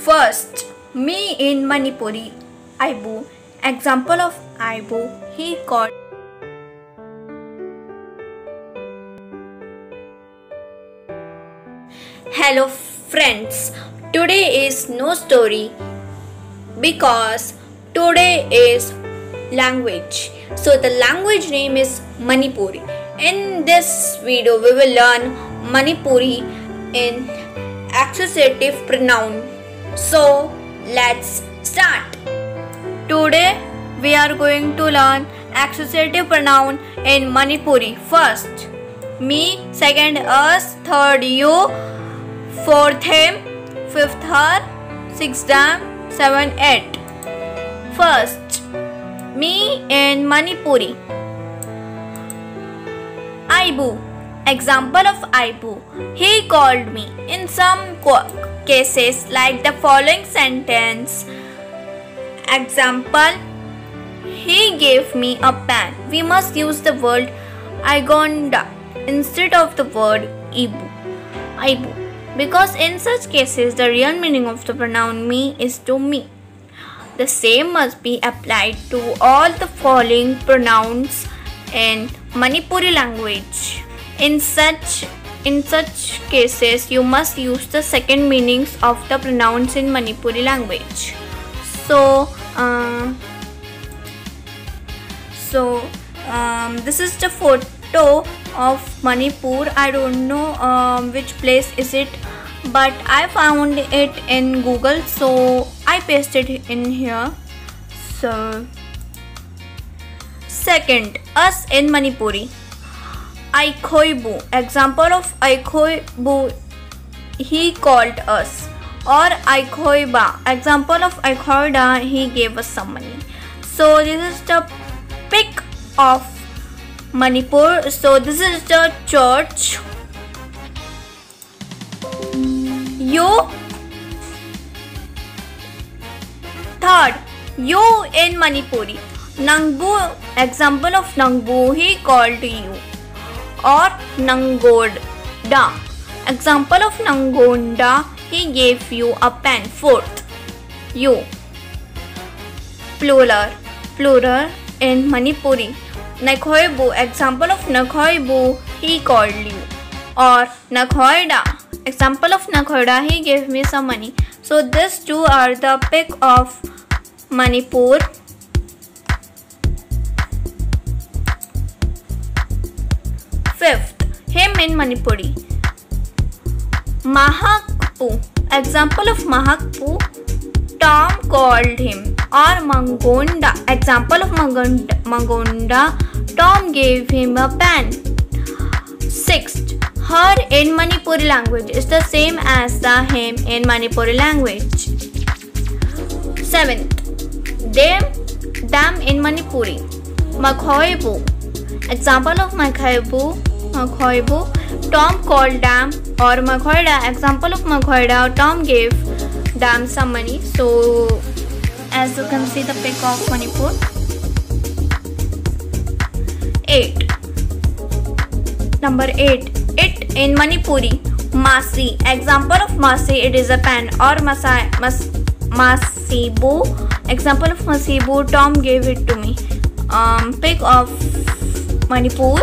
First, me in Manipuri, Aibu. Example of Aibu, he called. Hello friends, today is no story because today is language. So the language name is Manipuri. In this video we will learn Manipuri in accusative pronoun. So let's start. Today we are going to learn accusative pronoun in Manipuri. First, me, second us, third you, fourth him, fifth her, sixth them, seven it. First, me in Manipuri. Aibu. Example of Aibu. He called me. In some cases, like the following sentence. Example. He gave me a pen. We must use the word Aigonda instead of the word Aibu. Because in such cases, the real meaning of the pronoun me is to me. The same must be applied to all the following pronouns in Manipuri language. In such cases, you must use the second meanings of the pronouns in Manipuri language. This is the photo of Manipur. I don't know which place is it, but I found it in Google, so I pasted it in here. So second, us in Manipuri. Aikhoibu. Example of Aikhoibu, he called us. Or Aikhoiba. Example of Aikhoida, he gave us some money. So this is the pic of Manipur. So this is the church. You. Third, you in Manipuri. Nangbu. Example of Nangbu, he called you. Or Nangoda. Example of Nangonda, he gave you a pen. Fourth, you. Plural in Manipuri. Nakhoibu. Example of Nakhoibu, he called you. Or Nakhoida. Example of Nakhoida, he gave me some money. So these two are the pic of Manipur. Fifth, him in Manipuri. Mahakpu. Example of Mahakpu, Tom called him. Or Mangonda. Example of Mangonda, Tom gave him a pen. Sixth, her in Manipuri language is the same as the him in Manipuri language. Seventh, them in Manipuri. Makhoibu. Example of Makhoibu, Tom called them. Or Makhoida. Example of Makhoida, Tom gave them some money. So as you can see the pic of Manipur. 8. Number 8. It in Manipuri. Masi. Example of Masi, it is a pen. Or Masibu. Example of Masibu, Tom gave it to me. Pic of Manipur.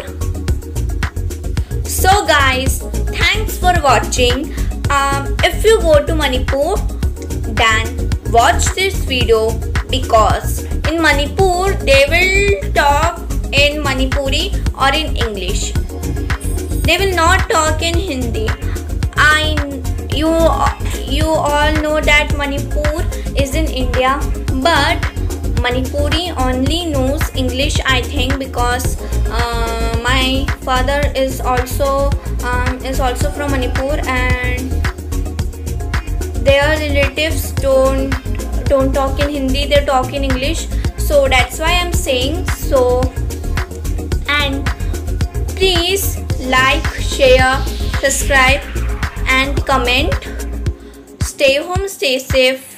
So guys, thanks for watching. If you go to Manipur, then watch this video, because in Manipur they will talk in Manipuri or in English. They will not talk in Hindi. You all know that Manipur is in India, but Manipuri only knows English, I think, because my father is also from Manipur, and their relatives don't talk in Hindi, they talk in English. So that's why I'm saying so. And please like, share, subscribe and comment. Stay home, stay safe.